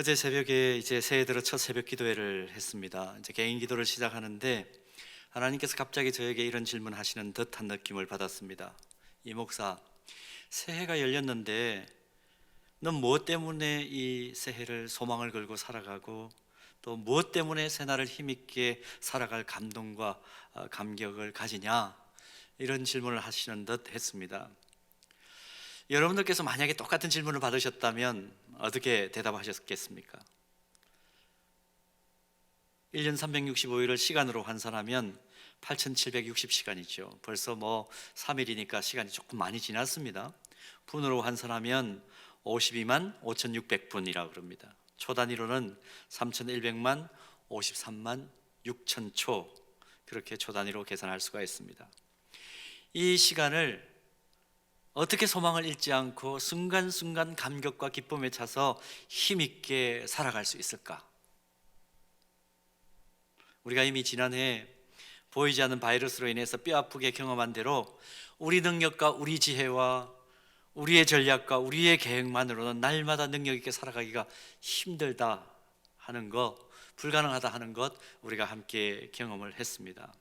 어제 새벽에 이제 새해 들어 첫 새벽 기도회를 했습니다. 이제 개인 기도를 시작하는데 하나님께서 갑자기 저에게 이런 질문하시는 듯한 느낌을 받았습니다. 이 목사, 새해가 열렸는데 넌 무엇 때문에 이 새해를 소망을 걸고 살아가고 또 무엇 때문에 새날을 힘있게 살아갈 감동과 감격을 가지냐, 이런 질문을 하시는 듯 했습니다. 여러분들께서 만약에 똑같은 질문을 받으셨다면 어떻게 대답하셨겠습니까? 1년 365일을 시간으로 환산하면 8760시간이죠. 벌써 3일이니까 시간이 조금 많이 지났습니다. 분으로 환산하면 52만 5600분이라고 그럽니다. 초 단위로는 3100만 53만 6000초, 그렇게 초 단위로 계산할 수가 있습니다. 이 시간을 어떻게 소망을 잃지 않고 순간순간 감격과 기쁨에 차서 힘있게 살아갈 수 있을까? 우리가 이미 지난해 보이지 않는 바이러스로 인해서 뼈아프게 경험한 대로 우리 능력과 우리 지혜와 우리의 전략과 우리의 계획만으로는 날마다 능력 있게 살아가기가 힘들다 하는 것, 불가능하다 하는 것, 우리가 함께 경험을 했습니다.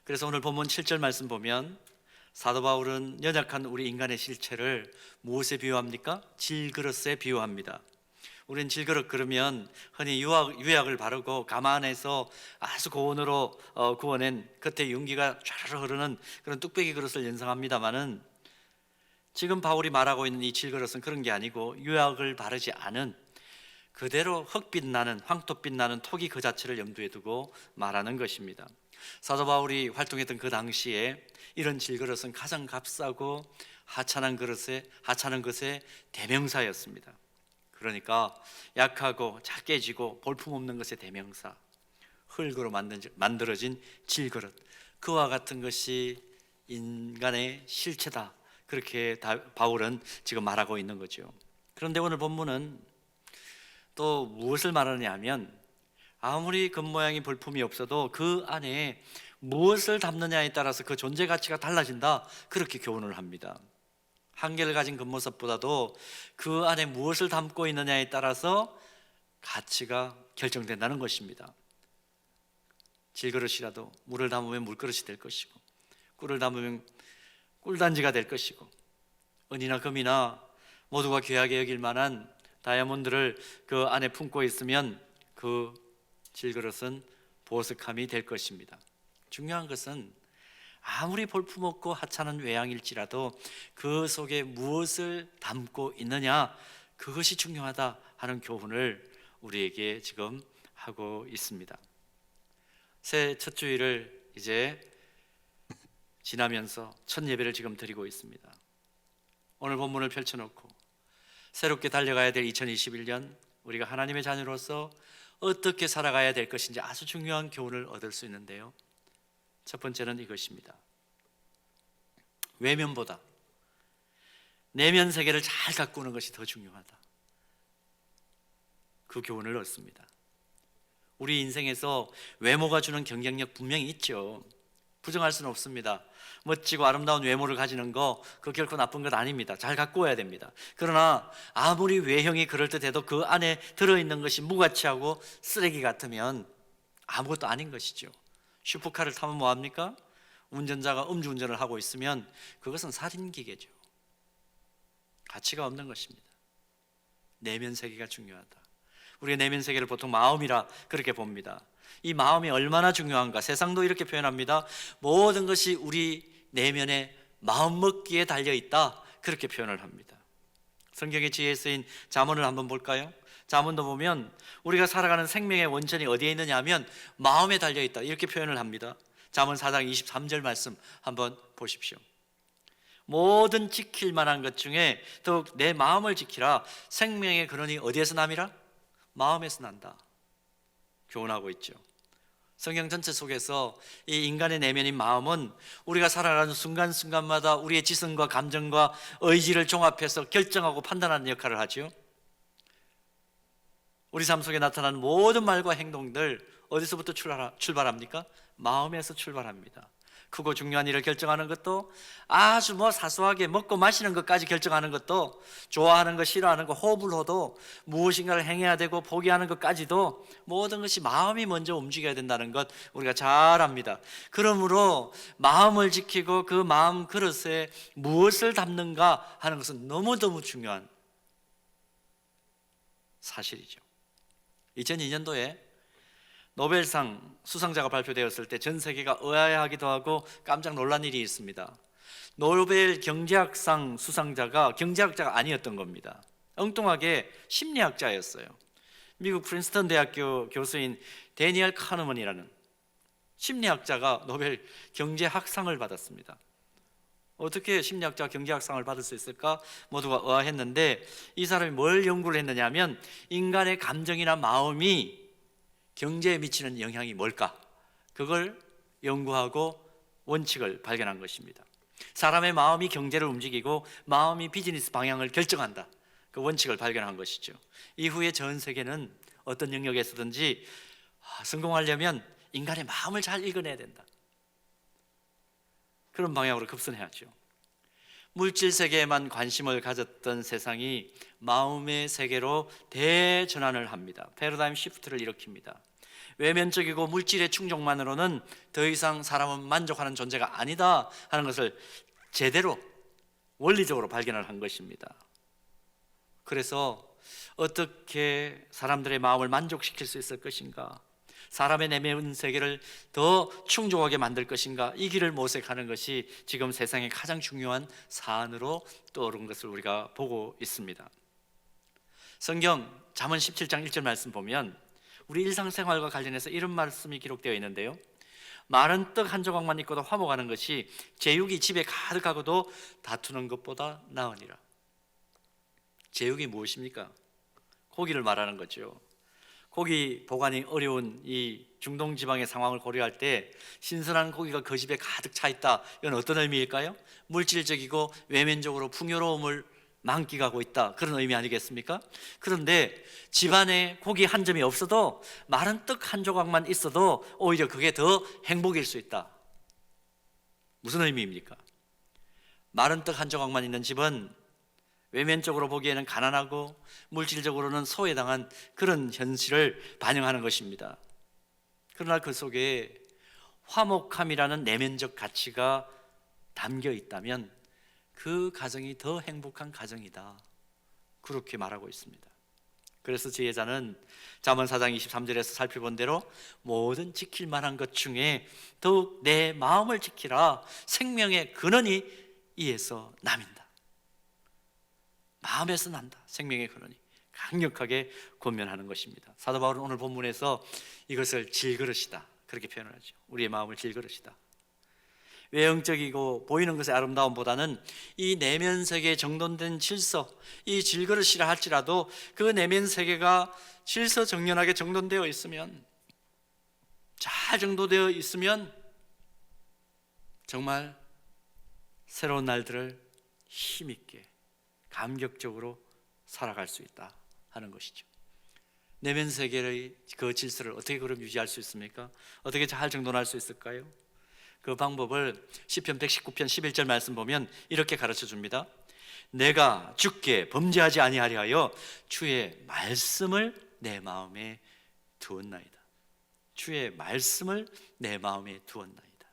그래서 오늘 본문 7절 말씀 보면 사도 바울은 연약한 우리 인간의 실체를 무엇에 비유합니까? 질그릇에 비유합니다. 우리는 질그릇 그러면 흔히 유약을 바르고 가마안에서 아주 고온으로 구워낸 겉에 윤기가 촤르르 흐르는 그런 뚝배기 그릇을 연상합니다마는, 지금 바울이 말하고 있는 이 질그릇은 그런 게 아니고 유약을 바르지 않은 그대로 흙빛 나는, 황토빛 나는 토기 그 자체를 염두에 두고 말하는 것입니다. 사도 바울이 활동했던 그 당시에 이런 질그릇은 가장 값싸고 하찮은 것의 대명사였습니다. 그러니까 약하고 작게 지고 볼품없는 것의 대명사, 흙으로 만들어진 질그릇, 그와 같은 것이 인간의 실체다, 그렇게 바울은 지금 말하고 있는 거죠. 그런데 오늘 본문은 또 무엇을 말하느냐 하면, 아무리 겉모양이 볼품이 없어도 그 안에 무엇을 담느냐에 따라서 그 존재 가치가 달라진다, 그렇게 교훈을 합니다. 한계를 가진 겉모습보다도 그 안에 무엇을 담고 있느냐에 따라서 가치가 결정된다는 것입니다. 질그릇이라도 물을 담으면 물그릇이 될 것이고, 꿀을 담으면 꿀단지가 될 것이고, 은이나 금이나 모두가 귀하게 여길 만한 다이아몬드를 그 안에 품고 있으면 그 질그릇은 보석함이 될 것입니다. 중요한 것은 아무리 볼품없고 하찮은 외양일지라도 그 속에 무엇을 담고 있느냐, 그것이 중요하다 하는 교훈을 우리에게 지금 하고 있습니다. 새해 첫 주일을 이제 지나면서 첫 예배를 지금 드리고 있습니다. 오늘 본문을 펼쳐놓고 새롭게 달려가야 될 2021년, 우리가 하나님의 자녀로서 어떻게 살아가야 될 것인지 아주 중요한 교훈을 얻을 수 있는데요, 첫 번째는 이것입니다. 외면보다 내면 세계를 잘 가꾸는 것이 더 중요하다, 그 교훈을 얻습니다. 우리 인생에서 외모가 주는 경쟁력 분명히 있죠. 부정할 수는 없습니다. 멋지고 아름다운 외모를 가지는 거, 그거 결코 나쁜 것 아닙니다. 잘 가꾸어야 됩니다. 그러나 아무리 외형이 그럴듯해도 그 안에 들어있는 것이 무가치하고 쓰레기 같으면 아무것도 아닌 것이죠. 슈퍼카를 타면 뭐합니까? 운전자가 음주운전을 하고 있으면 그것은 살인기계죠. 가치가 없는 것입니다. 내면 세계가 중요하다. 우리의 내면 세계를 보통 마음이라 그렇게 봅니다. 이 마음이 얼마나 중요한가, 세상도 이렇게 표현합니다. 모든 것이 우리 내면에 마음먹기에 달려있다, 그렇게 표현을 합니다. 성경의 지혜에 쓰인 잠언을 한번 볼까요? 잠언도 보면 우리가 살아가는 생명의 원천이 어디에 있느냐 하면 마음에 달려있다, 이렇게 표현을 합니다. 잠언 4장 23절 말씀 한번 보십시오. 모든 지킬 만한 것 중에 더욱 내 마음을 지키라. 생명의 근원이 어디에서 남이라? 마음에서 난다, 교훈하고 있죠. 성경 전체 속에서 이 인간의 내면인 마음은 우리가 살아가는 순간순간마다 우리의 지성과 감정과 의지를 종합해서 결정하고 판단하는 역할을 하죠. 우리 삶 속에 나타나는 모든 말과 행동들 어디서부터 출발합니까? 마음에서 출발합니다. 크고 중요한 일을 결정하는 것도, 아주 사소하게 먹고 마시는 것까지 결정하는 것도, 좋아하는 것, 싫어하는 것, 호불호도, 무엇인가를 행해야 되고 포기하는 것까지도 모든 것이 마음이 먼저 움직여야 된다는 것 우리가 잘 압니다. 그러므로 마음을 지키고 그 마음 그릇에 무엇을 담는가 하는 것은 너무너무 중요한 사실이죠. 2002년도에 노벨상 수상자가 발표되었을 때 전 세계가 의아해하기도 하고 깜짝 놀란 일이 있습니다. 노벨 경제학상 수상자가 경제학자가 아니었던 겁니다. 엉뚱하게 심리학자였어요. 미국 프린스턴 대학교 교수인 데니얼 카너먼이라는 심리학자가 노벨 경제학상을 받았습니다. 어떻게 심리학자가 경제학상을 받을 수 있을까? 모두가 의아했는데, 이 사람이 뭘 연구를 했느냐 하면 인간의 감정이나 마음이 경제에 미치는 영향이 뭘까? 그걸 연구하고 원칙을 발견한 것입니다. 사람의 마음이 경제를 움직이고 마음이 비즈니스 방향을 결정한다. 그 원칙을 발견한 것이죠. 이후에 전 세계는 어떤 영역에서든지 성공하려면 인간의 마음을 잘 읽어내야 된다. 그런 방향으로 급선해야죠. 물질 세계에만 관심을 가졌던 세상이 마음의 세계로 대전환을 합니다. 패러다임 시프트를 일으킵니다. 외면적이고 물질의 충족만으로는 더 이상 사람은 만족하는 존재가 아니다 하는 것을 제대로 원리적으로 발견을 한 것입니다. 그래서 어떻게 사람들의 마음을 만족시킬 수 있을 것인가, 사람의 내면 세계를 더 충족하게 만들 것인가, 이 길을 모색하는 것이 지금 세상의 가장 중요한 사안으로 떠오른 것을 우리가 보고 있습니다. 성경 잠언 17장 1절 말씀 보면 우리 일상생활과 관련해서 이런 말씀이 기록되어 있는데요, 마른 떡 한 조각만 있고도 화목하는 것이 제육이 집에 가득하고도 다투는 것보다 나으니라. 제육이 무엇입니까? 고기를 말하는 거죠. 고기 보관이 어려운 이 중동 지방의 상황을 고려할 때 신선한 고기가 그 집에 가득 차 있다, 이건 어떤 의미일까요? 물질적이고 외면적으로 풍요로움을 만끽하고 있다, 그런 의미 아니겠습니까? 그런데 집안에 고기 한 점이 없어도 마른 떡 한 조각만 있어도 오히려 그게 더 행복일 수 있다. 무슨 의미입니까? 마른 떡 한 조각만 있는 집은 외면적으로 보기에는 가난하고 물질적으로는 소외당한 그런 현실을 반영하는 것입니다. 그러나 그 속에 화목함이라는 내면적 가치가 담겨 있다면 그 가정이 더 행복한 가정이다, 그렇게 말하고 있습니다. 그래서 지혜자는 잠언 4장 23절에서 살펴본 대로 모든 지킬 만한 것 중에 더욱 내 마음을 지키라, 생명의 근원이 이에서 남인다. 마음에서 난다, 생명의 근원이, 강력하게 권면하는 것입니다. 사도 바울은 오늘 본문에서 이것을 질그릇이다, 그렇게 표현을 하죠. 우리의 마음을 질그릇이다. 외형적이고 보이는 것의 아름다움보다는 이 내면 세계에 정돈된 질서, 이 질그릇이라 할지라도 그 내면 세계가 질서정연하게 정돈되어 있으면, 잘 정돈되어 있으면 정말 새로운 날들을 힘있게 감격적으로 살아갈 수 있다 하는 것이죠. 내면 세계의 그 질서를 어떻게 그럼 유지할 수 있습니까? 어떻게 잘 정돈할 수 있을까요? 그 방법을 시편 119편 11절 말씀 보면 이렇게 가르쳐 줍니다. 내가 주께 범죄하지 아니하려 하여 주의 말씀을 내 마음에 두었나이다. 주의 말씀을 내 마음에 두었나이다.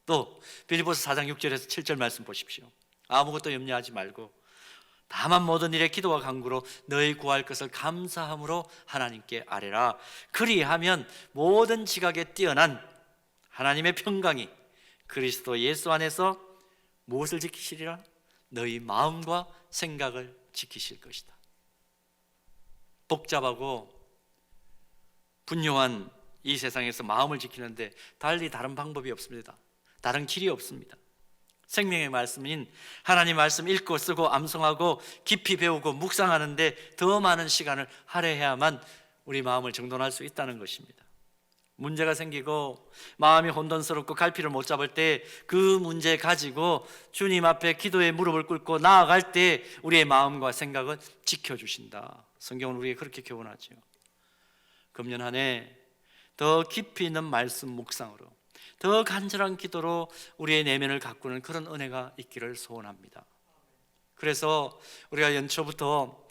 또 빌립보서 4장 6절에서 7절 말씀 보십시오. 아무것도 염려하지 말고 다만 모든 일에 기도와 간구로 너희 구할 것을 감사함으로 하나님께 아뢰라. 그리하면 모든 지각에 뛰어난 하나님의 평강이 그리스도 예수 안에서 무엇을 지키시리라? 너희 마음과 생각을 지키실 것이다. 복잡하고 분요한 이 세상에서 마음을 지키는데 달리 다른 방법이 없습니다. 다른 길이 없습니다. 생명의 말씀인 하나님 말씀 읽고 쓰고 암송하고 깊이 배우고 묵상하는데 더 많은 시간을 할애해야만 우리 마음을 정돈할 수 있다는 것입니다. 문제가 생기고 마음이 혼돈스럽고 갈피를 못 잡을 때 그 문제 가지고 주님 앞에 기도의 무릎을 꿇고 나아갈 때 우리의 마음과 생각은 지켜주신다. 성경은 우리에게 그렇게 교훈하죠. 금년 한 해 더 깊이 있는 말씀 묵상으로, 더 간절한 기도로 우리의 내면을 가꾸는 그런 은혜가 있기를 소원합니다. 그래서 우리가 연초부터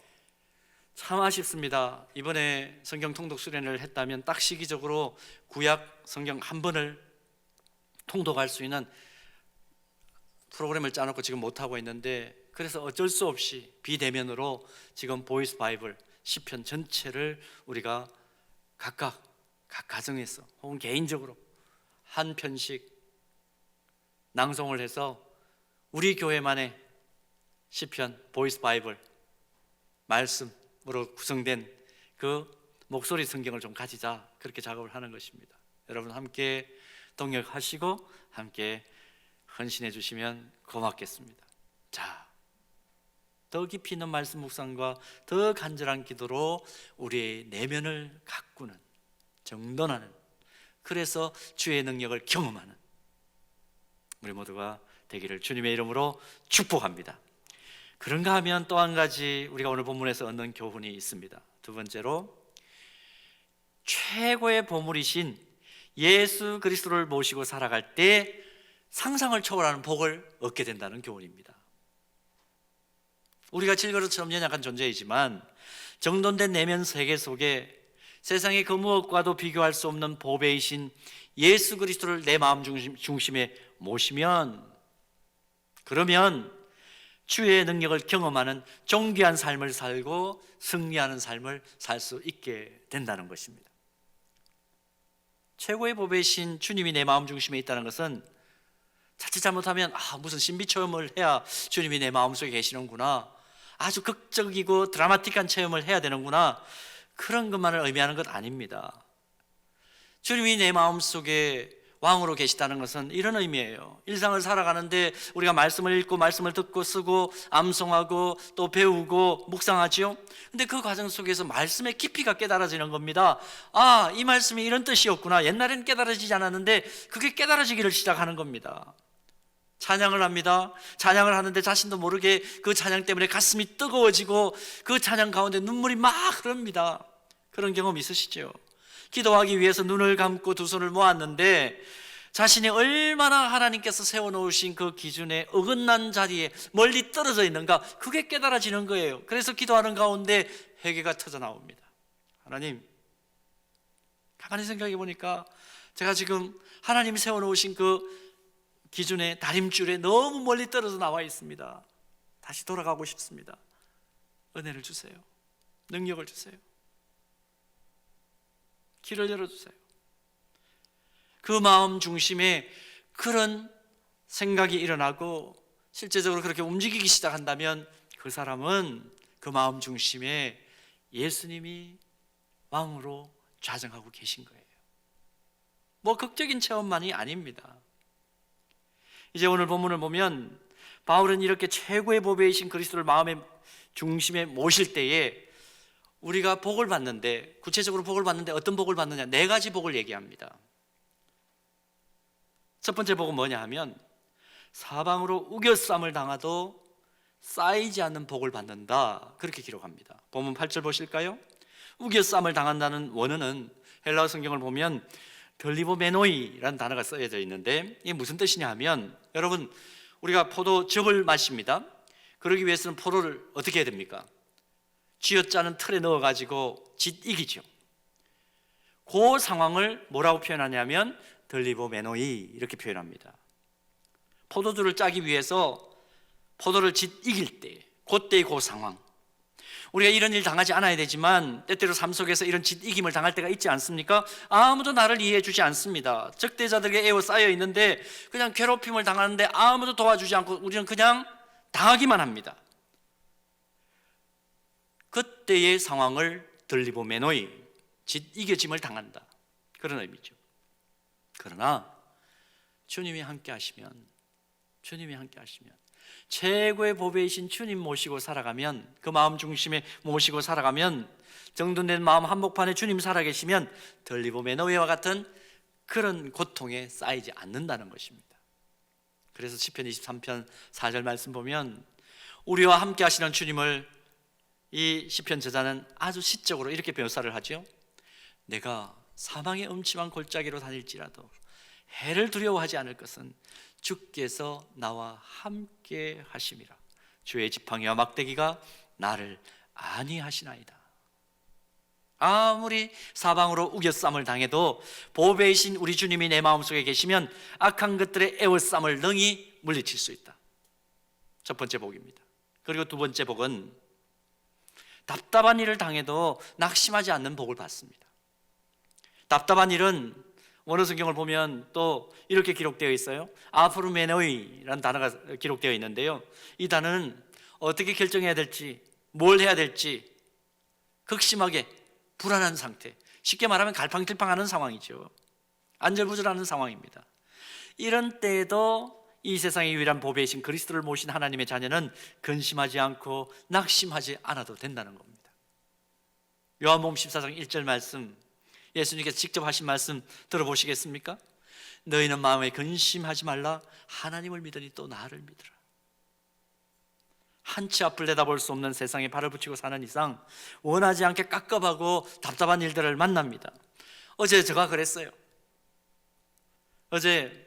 참 아쉽습니다. 이번에 성경 통독 수련회를 했다면 딱 시기적으로 구약 성경 한 번을 통독할 수 있는 프로그램을 짜놓고 지금 못하고 있는데, 그래서 어쩔 수 없이 비대면으로 지금 보이스 바이블 시편 전체를 우리가 각각 각 가정에서 혹은 개인적으로 한 편씩 낭송을 해서 우리 교회만의 시편 보이스 바이블 말씀으로 구성된 그 목소리 성경을 좀 가지자, 그렇게 작업을 하는 것입니다. 여러분 함께 동역하시고 함께 헌신해 주시면 고맙겠습니다. 자, 더 깊이 있는 말씀 묵상과 더 간절한 기도로 우리의 내면을 가꾸는, 정돈하는, 그래서 주의 능력을 경험하는 우리 모두가 되기를 주님의 이름으로 축복합니다. 그런가 하면 또 한 가지 우리가 오늘 본문에서 얻는 교훈이 있습니다. 두 번째로, 최고의 보물이신 예수 그리스도를 모시고 살아갈 때 상상을 초월하는 복을 얻게 된다는 교훈입니다. 우리가 질그릇처럼 연약한 존재이지만 정돈된 내면 세계 속에 세상의 그 무엇과도 비교할 수 없는 보배이신 예수 그리스도를 내 마음 중심에 모시면, 그러면 주의 능력을 경험하는 존귀한 삶을 살고 승리하는 삶을 살 수 있게 된다는 것입니다. 최고의 보배이신 주님이 내 마음 중심에 있다는 것은 자칫 잘못하면 무슨 신비 체험을 해야 주님이 내 마음속에 계시는구나, 아주 극적이고 드라마틱한 체험을 해야 되는구나, 그런 것만을 의미하는 것 아닙니다. 주님이 내 마음속에 왕으로 계시다는 것은 이런 의미예요. 일상을 살아가는데 우리가 말씀을 읽고 말씀을 듣고 쓰고 암송하고 또 배우고 묵상하지요. 근데 그 과정 속에서 말씀의 깊이가 깨달아지는 겁니다. 이 말씀이 이런 뜻이었구나. 옛날에는 깨달아지지 않았는데 그게 깨달아지기를 시작하는 겁니다. 찬양을 합니다. 찬양을 하는데 자신도 모르게 그 찬양 때문에 가슴이 뜨거워지고 그 찬양 가운데 눈물이 막 흐릅니다. 그런 경험 있으시죠? 기도하기 위해서 눈을 감고 두 손을 모았는데 자신이 얼마나 하나님께서 세워놓으신 그 기준에 어긋난 자리에 멀리 떨어져 있는가, 그게 깨달아지는 거예요. 그래서 기도하는 가운데 회개가 터져 나옵니다. 하나님, 가만히 생각해 보니까 제가 지금 하나님이 세워놓으신 그 기준의 다림줄에 너무 멀리 떨어져 나와 있습니다. 다시 돌아가고 싶습니다. 은혜를 주세요. 능력을 주세요. 길을 열어주세요. 그 마음 중심에 그런 생각이 일어나고 실제적으로 그렇게 움직이기 시작한다면 그 사람은 그 마음 중심에 예수님이 왕으로 좌정하고 계신 거예요. 뭐 극적인 체험만이 아닙니다. 이제 오늘 본문을 보면 바울은 이렇게 최고의 보배이신 그리스도를 마음의 중심에 모실 때에 우리가 복을 받는데, 구체적으로 복을 받는데 어떤 복을 받느냐, 4가지 복을 얘기합니다. 첫 번째 복은 뭐냐 하면 사방으로 우겨쌈을 당하도 쌓이지 않는 복을 받는다, 그렇게 기록합니다. 본문 8절 보실까요? 우겨쌈을 당한다는 원어는 헬라어 성경을 보면 덜리보메노이라는 단어가 쓰여져 있는데 이게 무슨 뜻이냐 하면, 여러분 우리가 포도즙을 마십니다. 그러기 위해서는 포도를 어떻게 해야 됩니까? 쥐어짜는 틀에 넣어가지고 짓이기죠. 그 상황을 뭐라고 표현하냐면 덜리보메노이 이렇게 표현합니다. 포도주를 짜기 위해서 포도를 짓이길 때, 그때의 그 상황, 우리가 이런 일 당하지 않아야 되지만 때때로 삶 속에서 이런 짓이김을 당할 때가 있지 않습니까? 아무도 나를 이해해 주지 않습니다. 적대자들에게 에워싸여 있는데 그냥 괴롭힘을 당하는데 아무도 도와주지 않고 우리는 그냥 당하기만 합니다. 그때의 상황을 덜리보메노이, 짓이겨짐을 당한다, 그런 의미죠. 그러나 주님이 함께 하시면, 최고의 보배이신 주님 모시고 살아가면, 그 마음 중심에 모시고 살아가면, 정돈된 마음 한복판에 주님 살아계시면 덜리보메노이와 같은 그런 고통에 쌓이지 않는다는 것입니다. 그래서 시편 23편 4절 말씀 보면 우리와 함께 하시는 주님을 이 시편 저자는 아주 시적으로 이렇게 묘사를 하죠. 내가 사망의 음침한 골짜기로 다닐지라도 해를 두려워하지 않을 것은 주께서 나와 함께 하심이라. 주의 지팡이와 막대기가 나를 안위하시나이다. 아무리 사방으로 우겨쌈을 당해도 보배이신 우리 주님이 내 마음속에 계시면 악한 것들의 애워쌈을 능히 물리칠 수 있다. 첫 번째 복입니다. 그리고 두 번째 복은 답답한 일을 당해도 낙심하지 않는 복을 받습니다. 답답한 일은 원어 성경을 보면 또 이렇게 기록되어 있어요. 아프르메노이라는 단어가 기록되어 있는데요, 이 단어는 어떻게 결정해야 될지, 뭘 해야 될지 극심하게 불안한 상태, 쉽게 말하면 갈팡질팡하는 상황이죠. 안절부절하는 상황입니다. 이런 때에도 이 세상의 유일한 보배이신 그리스도를 모신 하나님의 자녀는 근심하지 않고 낙심하지 않아도 된다는 겁니다. 요한복음 14장 1절 말씀, 예수님께서 직접 하신 말씀 들어보시겠습니까? 너희는 마음에 근심하지 말라. 하나님을 믿으니 또 나를 믿으라. 한치 앞을 내다볼 수 없는 세상에 발을 붙이고 사는 이상 원하지 않게 깝깝하고 답답한 일들을 만납니다. 어제 제가 그랬어요. 어제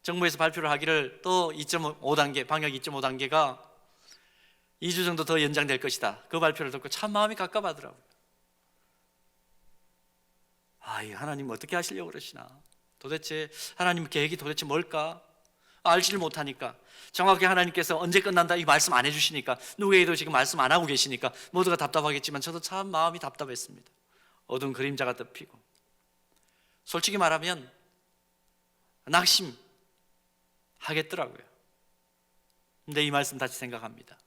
정부에서 발표를 하기를 또 2.5단계, 방역 2.5단계가 2주 정도 더 연장될 것이다, 그 발표를 듣고 참 마음이 깝깝하더라고요. 이 하나님 어떻게 하시려고 그러시나, 도대체 하나님 계획이 도대체 뭘까 알지를 못하니까, 정확히 하나님께서 언제 끝난다 이 말씀 안 해주시니까, 누구에게도 지금 말씀 안 하고 계시니까 모두가 답답하겠지만 저도 참 마음이 답답했습니다. 어두운 그림자가 덮이고, 솔직히 말하면 낙심하겠더라고요. 근데 이 말씀 다시 생각합니다.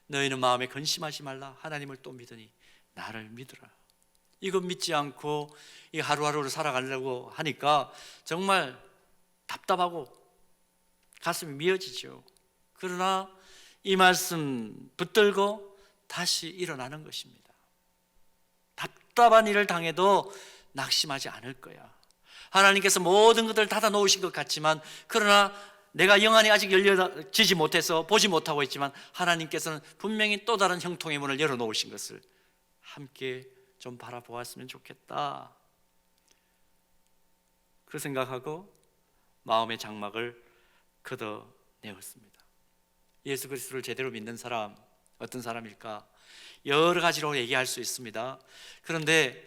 너희는 마음에 근심하지 말라. 하나님을 또 믿으니 나를 믿으라. 이거 믿지 않고 이 하루하루를 살아가려고 하니까 정말 답답하고 가슴이 미어지죠. 그러나 이 말씀 붙들고 다시 일어나는 것입니다. 답답한 일을 당해도 낙심하지 않을 거야. 하나님께서 모든 것들을 닫아 놓으신 것 같지만, 그러나 내가 영안이 아직 열려지지 못해서 보지 못하고 있지만 하나님께서는 분명히 또 다른 형통의 문을 열어 놓으신 것을 함께 좀 바라보았으면 좋겠다, 그 생각하고 마음의 장막을 걷어내었습니다. 예수 그리스도를 제대로 믿는 사람 어떤 사람일까? 여러 가지로 얘기할 수 있습니다. 그런데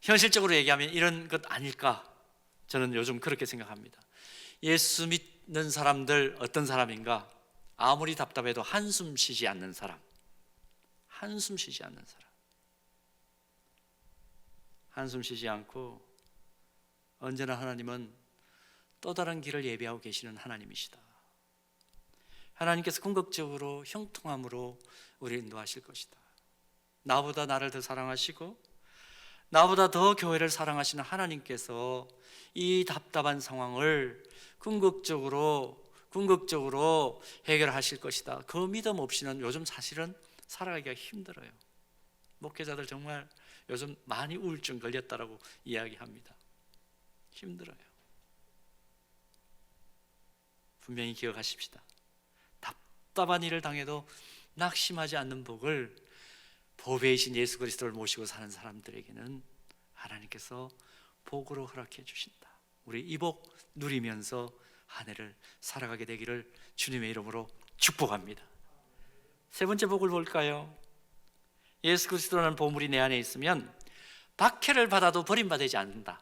현실적으로 얘기하면 이런 것 아닐까? 저는 요즘 그렇게 생각합니다. 예수 믿는 사람들 어떤 사람인가? 아무리 답답해도 한숨 쉬지 않는 사람. 한숨 쉬지 않는 사람. 한숨 쉬지 않고 언제나 하나님은 또 다른 길을 예비하고 계시는 하나님이시다. 하나님께서 궁극적으로 형통함으로 우리를 인도하실 것이다. 나보다 나를 더 사랑하시고 나보다 더 교회를 사랑하시는 하나님께서 이 답답한 상황을 궁극적으로 해결하실 것이다. 그 믿음 없이는 요즘 사실은 살아가기가 힘들어요. 목회자들 정말 요즘 많이 우울증 걸렸다라고 이야기합니다. 힘들어요. 분명히 기억하십시다. 답답한 일을 당해도 낙심하지 않는 복을 보배이신 예수 그리스도를 모시고 사는 사람들에게는 하나님께서 복으로 허락해 주신다. 우리 이 복 누리면서 한 해를 살아가게 되기를 주님의 이름으로 축복합니다. 세 번째 복을 볼까요? 예수 그리스도라는 보물이 내 안에 있으면 박해를 받아도 버림받지 않는다.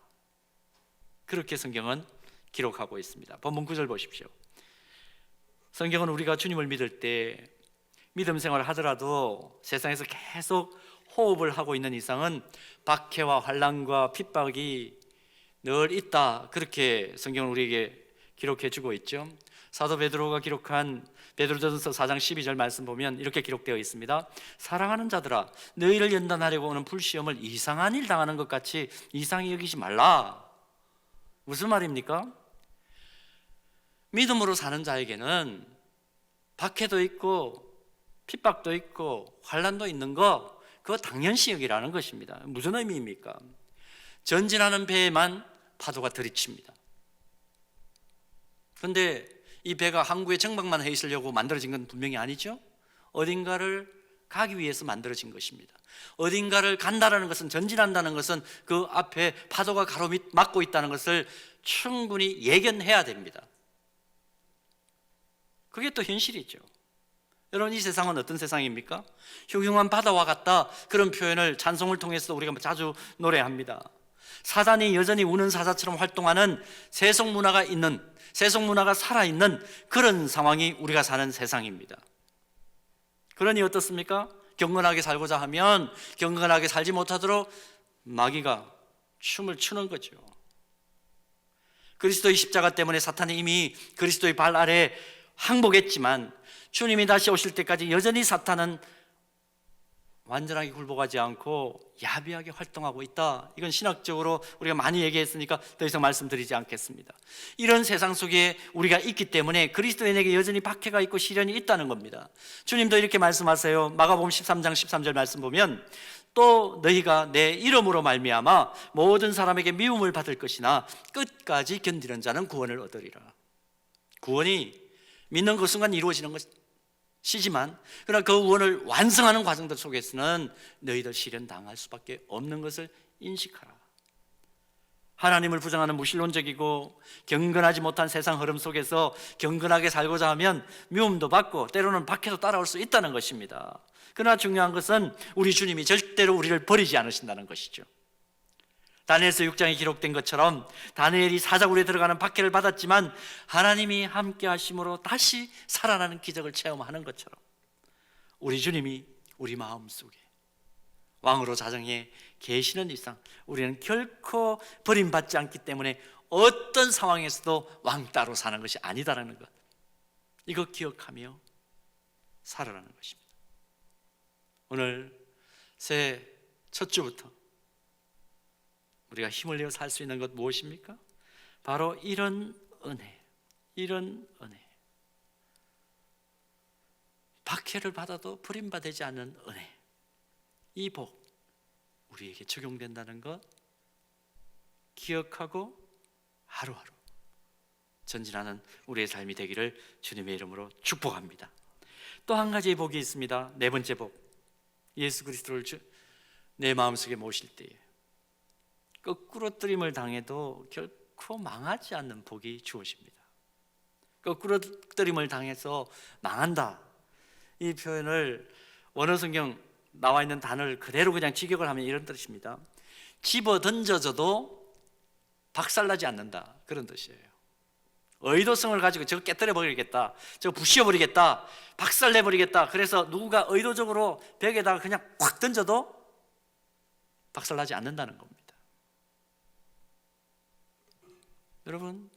그렇게 성경은 기록하고 있습니다. 본문 9절 보십시오. 성경은 우리가 주님을 믿을 때 믿음 생활을 하더라도 세상에서 계속 호흡을 하고 있는 이상은 박해와 환난과 핍박이 늘 있다, 그렇게 성경은 우리에게 기록해 주고 있죠. 사도 베드로가 기록한 베드로전서 4장 12절 말씀 보면 이렇게 기록되어 있습니다. 사랑하는 자들아, 너희를 연단하려고 오는 불시험을 이상한 일 당하는 것 같이 이상히 여기지 말라. 무슨 말입니까? 믿음으로 사는 자에게는 박해도 있고 핍박도 있고 환난도 있는 거, 그거 당연시 여기라는 것입니다. 무슨 의미입니까? 전진하는 배에만 파도가 들이칩니다. 그런데 이 배가 항구에 정박만 해 있으려고 만들어진 건 분명히 아니죠. 어딘가를 가기 위해서 만들어진 것입니다. 어딘가를 간다라는 것은, 전진한다는 것은 그 앞에 파도가 가로막고 있다는 것을 충분히 예견해야 됩니다. 그게 또 현실이죠. 여러분, 이 세상은 어떤 세상입니까? 흉흉한 바다와 같다, 그런 표현을 찬송을 통해서 우리가 자주 노래합니다. 사단이 여전히 우는 사자처럼 활동하는 세속문화가 있는, 세속문화가 살아있는 그런 상황이 우리가 사는 세상입니다. 그러니 어떻습니까? 경건하게 살고자 하면 경건하게 살지 못하도록 마귀가 춤을 추는 거죠. 그리스도의 십자가 때문에 사탄이 이미 그리스도의 발 아래 항복했지만 주님이 다시 오실 때까지 여전히 사탄은 완전하게 굴복하지 않고 야비하게 활동하고 있다. 이건 신학적으로 우리가 많이 얘기했으니까 더 이상 말씀드리지 않겠습니다. 이런 세상 속에 우리가 있기 때문에 그리스도인에게 여전히 박해가 있고 시련이 있다는 겁니다. 주님도 이렇게 말씀하세요. 마가복음 13장 13절 말씀 보면, 또 너희가 내 이름으로 말미암아 모든 사람에게 미움을 받을 것이나 끝까지 견디는 자는 구원을 얻으리라. 구원이 믿는 그 순간 이루어지는 것이지만, 그러나 그 구원을 완성하는 과정들 속에서는 너희들 시련 당할 수밖에 없는 것을 인식하라. 하나님을 부정하는 무신론적이고 경건하지 못한 세상 흐름 속에서 경건하게 살고자 하면 미움도 받고 때로는 박해도 따라올 수 있다는 것입니다. 그러나 중요한 것은 우리 주님이 절대로 우리를 버리지 않으신다는 것이죠. 다니엘서 6장에 기록된 것처럼 다니엘이 사자굴에 들어가는 박해를 받았지만 하나님이 함께 하심으로 다시 살아나는 기적을 체험하는 것처럼 우리 주님이 우리 마음속에 왕으로 자정해 계시는 이상 우리는 결코 버림받지 않기 때문에 어떤 상황에서도 왕따로 사는 것이 아니다라는 것, 이거 기억하며 살아가는 것입니다. 오늘 새해 첫 주부터 우리가 힘을 내어 살 수 있는 것 무엇입니까? 바로 이런 은혜, 이런 은혜. 박해를 받아도 버림받지 않는 은혜, 이 복 우리에게 적용된다는 것 기억하고 하루하루 전진하는 우리의 삶이 되기를 주님의 이름으로 축복합니다. 또 한 가지의 복이 있습니다. 네 번째 복, 예수 그리스도를 내 마음속에 모실 때에 거꾸로뜨림을 당해도 결코 망하지 않는 복이 주어집니다. 거꾸로뜨림을 당해서 망한다, 이 표현을 원어 성경 나와 있는 단어를 그대로 그냥 직역을 하면 이런 뜻입니다. 집어 던져져도 박살나지 않는다, 그런 뜻이에요. 의도성을 가지고 저거 깨뜨려 버리겠다, 저거 부시어 버리겠다, 박살내 버리겠다, 그래서 누군가 의도적으로 벽에다가 그냥 콱 던져도 박살나지 않는다는 겁니다. 여러분,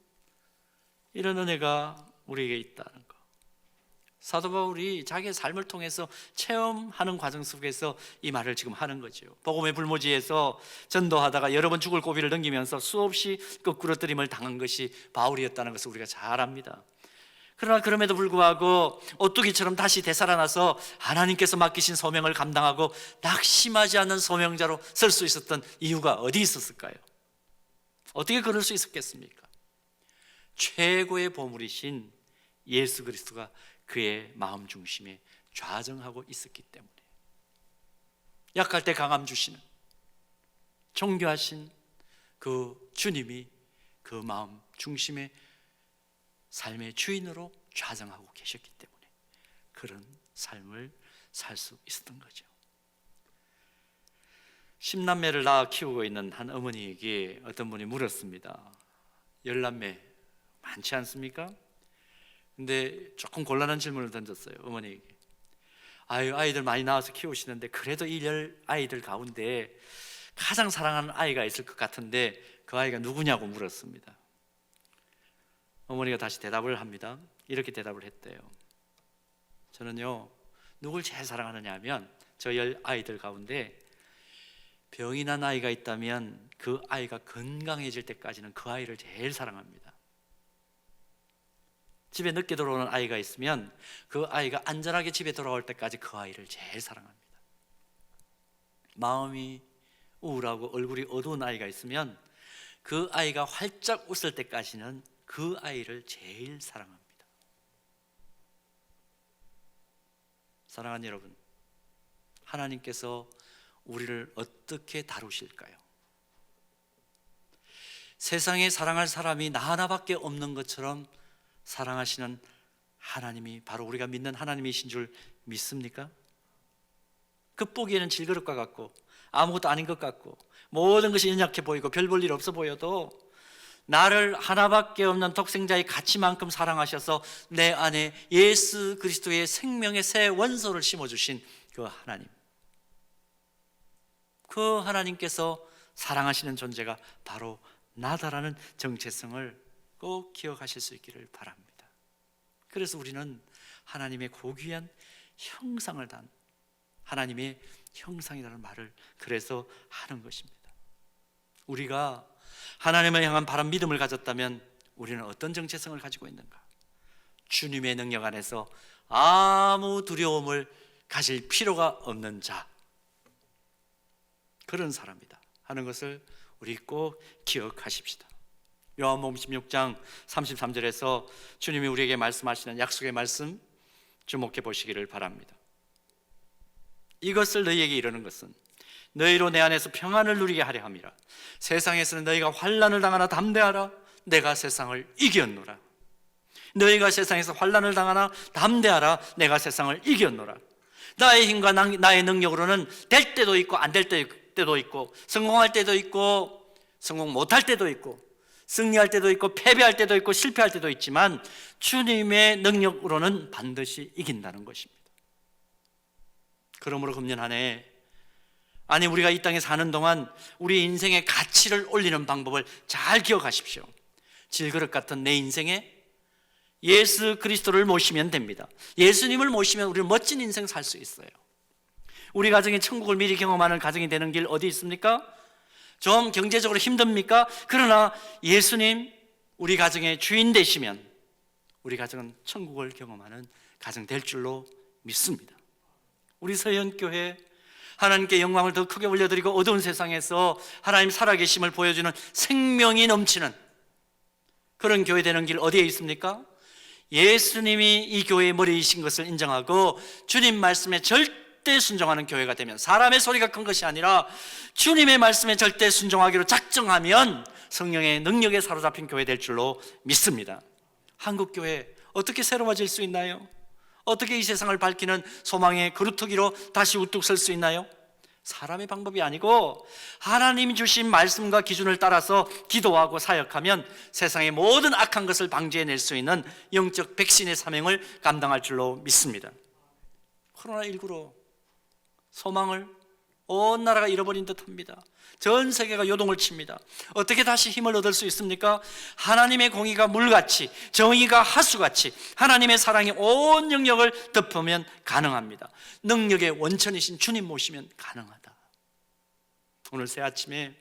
이런 은혜가 우리에게 있다는 것, 사도 바울이 자기의 삶을 통해서 체험하는 과정 속에서 이 말을 지금 하는 거죠. 복음의 불모지에서 전도하다가 여러 번 죽을 고비를 넘기면서 수없이 거꾸로뜨림을 당한 것이 바울이었다는 것을 우리가 잘 압니다. 그러나 그럼에도 불구하고 오뚜기처럼 다시 되살아나서 하나님께서 맡기신 소명을 감당하고 낙심하지 않는 소명자로 설 수 있었던 이유가 어디 있었을까요? 어떻게 그럴 수 있었겠습니까? 최고의 보물이신 예수 그리스도가 그의 마음 중심에 좌정하고 있었기 때문에, 약할 때 강함 주시는 존귀하신 그 주님이 그 마음 중심에 삶의 주인으로 좌정하고 계셨기 때문에 그런 삶을 살 수 있었던 거죠. 10남매를 낳아 키우고 있는 한 어머니에게 어떤 분이 물었습니다. 10남매 많지 않습니까? 근데 조금 곤란한 질문을 던졌어요. 어머니에게. 아이들 많이 낳아서 키우시는데 그래도 이 10아이들 가운데 가장 사랑하는 아이가 있을 것 같은데 그 아이가 누구냐고 물었습니다. 어머니가 다시 대답을 합니다. 이렇게 대답을 했대요. 저는요, 누굴 제일 사랑하느냐 하면 저 10아이들 가운데 병이 난 아이가 있다면 그 아이가 건강해질 때까지는 그 아이를 제일 사랑합니다. 집에 늦게 돌아오는 아이가 있으면 그 아이가 안전하게 집에 돌아올 때까지 그 아이를 제일 사랑합니다. 마음이 우울하고 얼굴이 어두운 아이가 있으면 그 아이가 활짝 웃을 때까지는 그 아이를 제일 사랑합니다. 사랑하는 여러분, 하나님께서 우리를 어떻게 다루실까요? 세상에 사랑할 사람이 나 하나밖에 없는 것처럼 사랑하시는 하나님이 바로 우리가 믿는 하나님이신 줄 믿습니까? 겉보기에는 질그릇 것 같고 아무것도 아닌 것 같고 모든 것이 연약해 보이고 별 볼 일 없어 보여도 나를 하나밖에 없는 독생자의 가치만큼 사랑하셔서 내 안에 예수 그리스도의 생명의 새 원소를 심어주신 그 하나님, 그 하나님께서 사랑하시는 존재가 바로 나다라는 정체성을 꼭 기억하실 수 있기를 바랍니다. 그래서 우리는 하나님의 고귀한 형상을 단 하나님의 형상이라는 말을 그래서 하는 것입니다. 우리가 하나님을 향한 바른 믿음을 가졌다면 우리는 어떤 정체성을 가지고 있는가? 주님의 능력 안에서 아무 두려움을 가질 필요가 없는 자, 그런 사람이다 하는 것을 우리 꼭 기억하십시다. 요한복음 16장 33절에서 주님이 우리에게 말씀하시는 약속의 말씀 주목해 보시기를 바랍니다. 이것을 너희에게 이르는 것은 너희로 내 안에서 평안을 누리게 하려 함이라. 세상에서는 너희가 환난을 당하나 담대하라. 내가 세상을 이겼노라. 너희가 세상에서 환난을 당하나 담대하라. 내가 세상을 이겼노라. 나의 힘과 나의 능력으로는 될 때도 있고 안 될 때도 있고, 성공할 때도 있고 성공 못할 때도 있고, 승리할 때도 있고 패배할 때도 있고 실패할 때도 있지만 주님의 능력으로는 반드시 이긴다는 것입니다. 그러므로 금년 한 해, 아니 우리가 이 땅에 사는 동안 우리 인생의 가치를 올리는 방법을 잘 기억하십시오. 질그릇 같은 내 인생에 예수 그리스도를 모시면 됩니다. 예수님을 모시면 우리는 멋진 인생 살 수 있어요. 우리 가정이 천국을 미리 경험하는 가정이 되는 길 어디 있습니까? 좀 경제적으로 힘듭니까? 그러나 예수님 우리 가정의 주인 되시면 우리 가정은 천국을 경험하는 가정 될 줄로 믿습니다. 우리 서현교회 하나님께 영광을 더 크게 올려드리고 어두운 세상에서 하나님 살아계심을 보여주는 생명이 넘치는 그런 교회 되는 길 어디에 있습니까? 예수님이 이 교회의 머리이신 것을 인정하고 주님 말씀에 절대 순종하는 교회가 되면, 사람의 소리가 큰 것이 아니라 주님의 말씀에 절대 순종하기로 작정하면 성령의 능력에 사로잡힌 교회 될 줄로 믿습니다. 한국교회 어떻게 새로워질 수 있나요? 어떻게 이 세상을 밝히는 소망의 그루터기로 다시 우뚝 설 수 있나요? 사람의 방법이 아니고 하나님이 주신 말씀과 기준을 따라서 기도하고 사역하면 세상의 모든 악한 것을 방지해낼 수 있는 영적 백신의 사명을 감당할 줄로 믿습니다. 코로나19로 소망을 온 나라가 잃어버린 듯합니다. 전 세계가 요동을 칩니다. 어떻게 다시 힘을 얻을 수 있습니까? 하나님의 공의가 물같이, 정의가 하수같이 하나님의 사랑이 온 영역을 덮으면 가능합니다. 능력의 원천이신 주님 모시면 가능하다. 오늘 새 아침에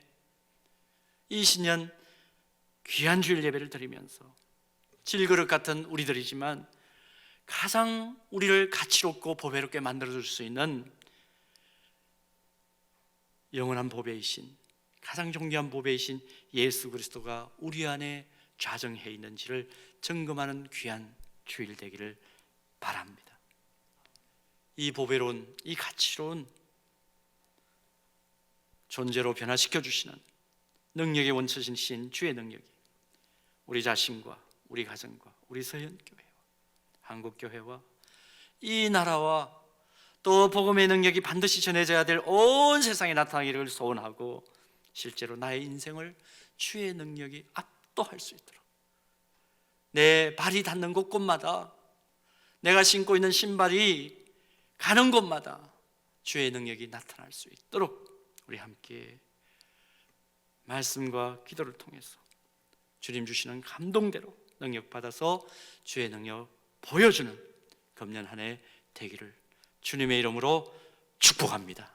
이 신년 귀한 주일 예배를 드리면서 질그릇 같은 우리들이지만 가장 우리를 가치롭고 보배롭게 만들어줄 수 있는 영원한 보배이신, 가장 존귀한 보배이신 예수 그리스도가 우리 안에 좌정해 있는지를 점검하는 귀한 주일 되기를 바랍니다. 이 보배로운, 이 가치로운 존재로 변화시켜 주시는 능력의 원천이신 주의 능력이 우리 자신과 우리 가정과 우리 서현교회와 한국교회와 이 나라와 또 복음의 능력이 반드시 전해져야 될 온 세상에 나타나기를 소원하고, 실제로 나의 인생을 주의 능력이 압도할 수 있도록 내 발이 닿는 곳곳마다, 내가 신고 있는 신발이 가는 곳마다 주의 능력이 나타날 수 있도록 우리 함께 말씀과 기도를 통해서 주님 주시는 감동대로 능력 받아서 주의 능력 보여주는 금년 한 해 되기를 주님의 이름으로 축복합니다.